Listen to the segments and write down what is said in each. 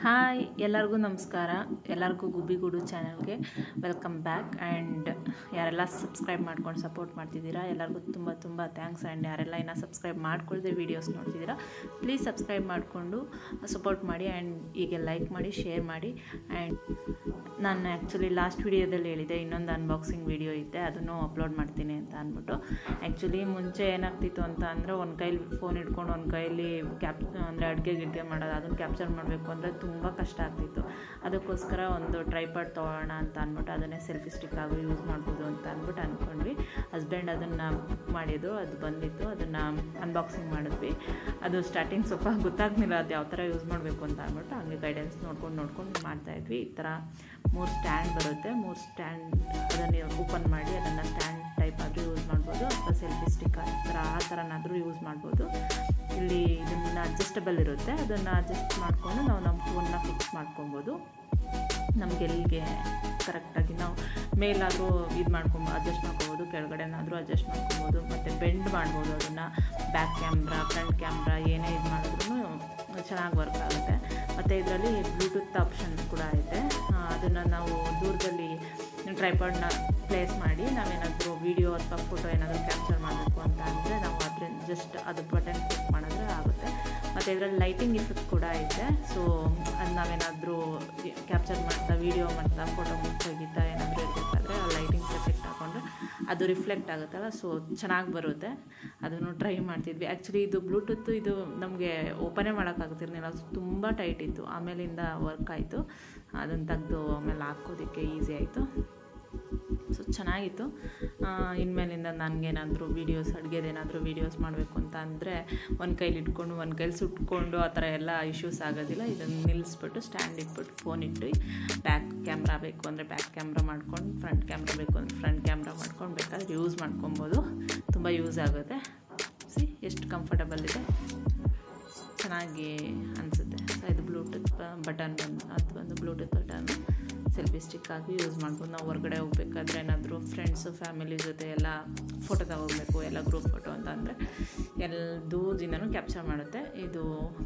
Hi ಎಲ್ಲರಿಗೂ ನಮಸ್ಕಾರ. ಎಲ್ಲರಿಗೂ ಗುಬ್ಬಿಗೂಡು ಚಾನಲ್ಗೆ ವೆಲ್ಕಮ್ ಬ್ಯಾಕ್. ಆ್ಯಂಡ್ ಯಾರೆಲ್ಲ ಸಬ್ಸ್ಕ್ರೈಬ್ ಮಾಡ್ಕೊಂಡು ಸಪೋರ್ಟ್ ಮಾಡ್ತಿದ್ದೀರಾ ಎಲ್ಲರಿಗೂ ತುಂಬ ತುಂಬ ಥ್ಯಾಂಕ್ಸ್. ಆ್ಯಂಡ್ ಯಾರೆಲ್ಲ ಇನ್ನೂ ಸಬ್ಸ್ಕ್ರೈಬ್ ಮಾಡ್ಕೊಳ್ದೆ ವೀಡಿಯೋಸ್ ನೋಡ್ತಿದ್ದೀರಾ ಪ್ಲೀಸ್ ಸಬ್ಸ್ಕ್ರೈಬ್ ಮಾಡಿಕೊಂಡು ಸಪೋರ್ಟ್ ಮಾಡಿ. ಆ್ಯಂಡ್ ಹೀಗೆ ಲೈಕ್ ಮಾಡಿ, ಶೇರ್ ಮಾಡಿ. ಆ್ಯಂಡ್ ನಾನು ಆ್ಯಕ್ಚುಲಿ ಲಾಸ್ಟ್ ವೀಡಿಯೋದಲ್ಲಿ ಹೇಳಿದೆ ಇನ್ನೊಂದು ಅನ್ಬಾಕ್ಸಿಂಗ್ ವೀಡಿಯೋ ಇದ್ದೆ, ಅದನ್ನು ಅಪ್ಲೋಡ್ ಮಾಡ್ತೀನಿ ಅಂತ ಅಂದ್ಬಿಟ್ಟು. ಆ್ಯಕ್ಚುಲಿ ಮುಂಚೆ ಏನಾಗ್ತಿತ್ತು ಅಂತ ಅಂದರೆ ಒಂದು ಕೈಲಿ ಫೋನ್ ಇಟ್ಕೊಂಡು ಒಂದು ಕೈಲಿ ಅಂದರೆ ಅಡುಗೆ ಮಾಡೋದು, ಅದನ್ನು ಕ್ಯಾಪ್ಚರ್ ಮಾಡಬೇಕು ಅಂದರೆ ತುಂಬ ಕಷ್ಟ ಆಗ್ತಿತ್ತು. ಅದಕ್ಕೋಸ್ಕರ ಒಂದು ಟ್ರೈಪಾಡ್ ತೊಗೊಳ್ಳೋಣ ಅಂತ ಅಂದ್ಬಿಟ್ಟು ಅದನ್ನೇ ಸೆಲ್ಫಿ ಸ್ಟಿಕ್ ಆಗಿ ಯೂಸ್ ಮಾಡ್ಬೋದು ಅಂತ ಅಂದ್ಬಿಟ್ಟು ಅಂದ್ಕೊಂಡ್ವಿ. ಹಸ್ಬೆಂಡ್ ಅದನ್ನು ಬುಕ್ ಮಾಡಿದ್ದು, ಅದು ಬಂದಿತ್ತು, ಅದನ್ನು ಅನ್ಬಾಕ್ಸಿಂಗ್ ಮಾಡಿದ್ವಿ. ಅದು ಸ್ಟಾರ್ಟಿಂಗ್ ಸ್ವಲ್ಪ ಗೊತ್ತಾಗ್ಲಿಲ್ಲ ಅದು ಯಾವ ಥರ ಯೂಸ್ ಮಾಡಬೇಕು ಅಂತ ಅಂದ್ಬಿಟ್ಟು ಹಂಗೆ ಗೈಡೆನ್ಸ್ ನೋಡ್ಕೊಂಡು ಮಾಡ್ತಾಯಿದ್ವಿ. ಈ ಥರ 3 ಸ್ಟ್ಯಾಂಡ್ ಬರುತ್ತೆ. 3 ಸ್ಟ್ಯಾಂಡ್ ಅದನ್ನು ಓಪನ್ ಮಾಡಿ ಅದನ್ನು ಸ್ಟ್ಯಾಂಡ್ ಟೈಪ್ ಆದರೂ ಯೂಸ್ ಮಾಡ್ಬೋದು, ಅಥವಾ ಸೆಲ್ಫಿ ಸ್ಟಿಕ್ ಆ ಥರನಾದರೂ ಯೂಸ್ ಮಾಡ್ಬೋದು. ಇಲ್ಲಿ ಇದನ್ನು ಅಡ್ಜಸ್ಟಬಲ್ ಇರುತ್ತೆ, ಅದನ್ನು ಅಡ್ಜಸ್ಟ್ ಮಾಡಿಕೊಂಡು ನಾವು ನಮ್ಮ ಫೋನ್ನ ಫಿಕ್ಸ್ ಮಾಡ್ಕೊಬೋದು. ನಮಗೆ ಎಲ್ಲಿಗೆ ಕರೆಕ್ಟಾಗಿ ನಾವು ಮೇಲಾದರೂ ಇದು ಅಡ್ಜಸ್ಟ್ ಮಾಡ್ಕೊಬೋದು, ಕೆಳಗಡೆನಾದರೂ ಅಡ್ಜಸ್ಟ್ ಮಾಡ್ಕೊಬೋದು, ಮತ್ತು ಬೆಂಡ್ ಮಾಡ್ಬೋದು. ಅದನ್ನು ಬ್ಯಾಕ್ ಕ್ಯಾಮ್ರಾ, ಫ್ರಂಟ್ ಕ್ಯಾಮ್ರಾ ಏನೇ ಇದು ಮಾಡಿದ್ರೂ ಚೆನ್ನಾಗಿ ವರ್ಕ್ ಆಗುತ್ತೆ. ಮತ್ತು ಇದರಲ್ಲಿ ಬ್ಲೂಟೂತ್ ಆಪ್ಷನ್ ಕೂಡ ಐತೆ. ಅದನ್ನು ನಾವು ದೂರದಲ್ಲಿ ಟ್ರೈಪಾಡ್ನ ಪ್ಲೇಸ್ ಮಾಡಿ ನಾವೇನಾದರೂ ವೀಡಿಯೋ ಅಥವಾ ಫೋಟೋ ಏನಾದರೂ ಕ್ಯಾಪ್ಚರ್ ಮಾಡಬೇಕು ಅಂತ ಅಂದರೆ ನಾವು ಅದರಿಂದ ಜಸ್ಟ್ ಅದು ಬಟನ್ ಕ್ಲಿಕ್ ಮಾಡಿದ್ರೆ ಆಗುತ್ತೆ. ಮತ್ತು ಇದರಲ್ಲಿ ಲೈಟಿಂಗ್ ಇಫೆಕ್ಟ್ ಕೂಡ ಐತೆ. ಸೊ ಅದು ನಾವೇನಾದರೂ ಕ್ಯಾಪ್ಚರ್ ಮಾಡ್ತಾ, ವೀಡಿಯೋ ಮಾಡ್ತಾ, ಫೋಟೋ ತೆಗಿತಾ ಏನಾದರೂ ಇರಬೇಕಾದ್ರೆ ಆ ಲೈಟಿಂಗ್ ಎಫೆಕ್ಟ್ ಹಾಕ್ಕೊಂಡ್ರೆ ಅದು ರಿಫ್ಲೆಕ್ಟ್ ಆಗುತ್ತಲ್ಲ, ಸೊ ಚೆನ್ನಾಗಿ ಬರುತ್ತೆ. ಅದನ್ನು ಟ್ರೈ ಮಾಡ್ತಿದ್ವಿ. ಆ್ಯಕ್ಚುಲಿ ಇದು ಬ್ಲೂಟೂತ್ ಇದು ನಮಗೆ ಓಪನೇ ಮಾಡೋಕ್ಕಾಗ್ತಿರ್ಲಿಲ್ಲ, ತುಂಬ ಟೈಟ್ ಇತ್ತು. ಆಮೇಲಿಂದ ವರ್ಕ್ ಆಯಿತು, ಅದನ್ನು ತೆಗೆದು ಆಮೇಲೆ ಹಾಕೋದಕ್ಕೆ ಈಸಿ ಆಯಿತು. ಸೊ ಚೆನ್ನಾಗಿತ್ತು. ಇನ್ಮೇಲಿಂದ ನನಗೇನಾದರೂ ವೀಡಿಯೋಸ್, ಅಡುಗೆದೇನಾದರೂ ವೀಡಿಯೋಸ್ ಮಾಡಬೇಕು ಅಂತ ಅಂದರೆ ಒಂದು ಕೈಲಿ ಇಟ್ಕೊಂಡು ಒಂದು ಕೈಲಿ ಸುಟ್ಕೊಂಡು ಆ ಥರ ಎಲ್ಲ ಇಶ್ಯೂಸ್ ಆಗೋದಿಲ್ಲ. ಇದನ್ನು ನಿಲ್ಲಿಸ್ಬಿಟ್ಟು ಸ್ಟ್ಯಾಂಡ್ ಇಟ್ಬಿಟ್ಟು ಫೋನ್ ಇಟ್ಟು ಬ್ಯಾಕ್ ಕ್ಯಾಮ್ರಾ ಬೇಕು ಅಂದರೆ ಬ್ಯಾಕ್ ಕ್ಯಾಮ್ರಾ ಮಾಡ್ಕೊಂಡು, ಫ್ರಂಟ್ ಕ್ಯಾಮ್ರಾ ಬೇಕು ಅಂದರೆ ಫ್ರಂಟ್ ಕ್ಯಾಮ್ರಾ ಮಾಡ್ಕೊಂಡು ಬೇಕಾದ್ರೆ ಯೂಸ್ ಮಾಡ್ಕೊಬೋದು. ತುಂಬ ಯೂಸ್ ಆಗುತ್ತೆ. ಎಷ್ಟು ಕಂಫರ್ಟಬಲ್ ಇದೆ, ಚೆನ್ನಾಗಿ ಅನಿಸುತ್ತೆ. ಸೊ ಇದು ಬ್ಲೂಟೂತ್ ಬಟನ್ ಅದು ಬ್ಲೂಟೂತ್ ಬಟನ್ ಸೆಲ್ಫಿ ಸ್ಟಿಕ್ ಆಗಿ ಯೂಸ್ ಮಾಡ್ಬೋದು. ನಾವು ಹೊರಗಡೆ ಹೋಗ್ಬೇಕಾದ್ರೆ ಏನಾದರೂ ಫ್ರೆಂಡ್ಸು, ಫ್ಯಾಮಿಲಿ ಜೊತೆ ಎಲ್ಲ ಫೋಟೋ ತಗೋಬೇಕು, ಎಲ್ಲ ಗ್ರೂಪ್ ಫೋಟೋ ಅಂತ ಅಂದರೆ ದೂರದಿಂದನೂ ಕ್ಯಾಪ್ಚರ್ ಮಾಡುತ್ತೆ. ಇದು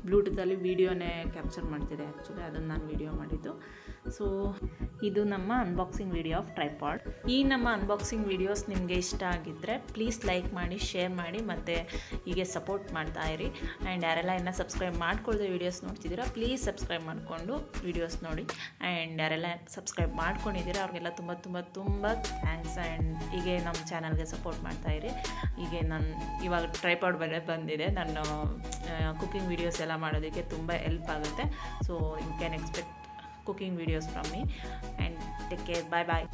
ಬ್ಲೂಟೂತಲ್ಲಿ ವೀಡಿಯೋನೇ ಕ್ಯಾಪ್ಚರ್ ಮಾಡ್ತಿದೆ. ಆ್ಯಕ್ಚುಲಿ ಅದನ್ನು ನಾನು ವೀಡಿಯೋ ಮಾಡಿದ್ದು. ಸೊ ಇದು ನಮ್ಮ ಅನ್ಬಾಕ್ಸಿಂಗ್ ವೀಡಿಯೋ ಆಫ್ ಟ್ರೈಪಾಡ್. ಈ ನಮ್ಮ ಅನ್ಬಾಕ್ಸಿಂಗ್ ವೀಡಿಯೋಸ್ ನಿಮಗೆ ಇಷ್ಟ ಆಗಿದ್ದರೆ ಪ್ಲೀಸ್ ಲೈಕ್ ಮಾಡಿ, ಶೇರ್ ಮಾಡಿ, ಮತ್ತು ಹೀಗೆ ಸಪೋರ್ಟ್ ಮಾಡ್ತಾ ಇರಿ. ಆ್ಯಂಡ್ ಯಾರೆಲ್ಲ ಇನ್ನೂ ಸಬ್ಸ್ಕ್ರೈಬ್ ಮಾಡ್ಕೊಳ್ದೆ ವೀಡಿಯೋಸ್ ನೋಡ್ತಿದ್ದೀರಾ ಪ್ಲೀಸ್ ಸಬ್ಸ್ಕ್ರೈಬ್ ಮಾಡಿಕೊಂಡು ವೀಡಿಯೋಸ್ ನೋಡಿ. ಆ್ಯಂಡ್ ಯಾರೆಲ್ಲ ಸಬ್ಸ್ಕ್ರೈಬ್ ಮಾಡ್ಕೊಂಡಿದ್ದೀರಾ ಅವ್ರಿಗೆಲ್ಲ ತುಂಬ ತುಂಬ ತುಂಬ ಥ್ಯಾಂಕ್ಸ್. ಆ್ಯಂಡ್ ಹೀಗೆ ನಮ್ಮ ಚಾನಲ್ಗೆ ಸಪೋರ್ಟ್ ಮಾಡ್ತಾಯಿರಿ. ಹೀಗೆ ನಾನು ಇವಾಗ ಟ್ರೈಪಾಡ್ ಬೇರೆ ಬಂದಿದೆ, ನಾನು ಕುಕ್ಕಿಂಗ್ ವೀಡಿಯೋಸ್ ಎಲ್ಲ ಮಾಡೋದಕ್ಕೆ ತುಂಬ ಹೆಲ್ಪ್ ಆಗುತ್ತೆ. So you can expect cooking videos from me, and take care. Bye bye.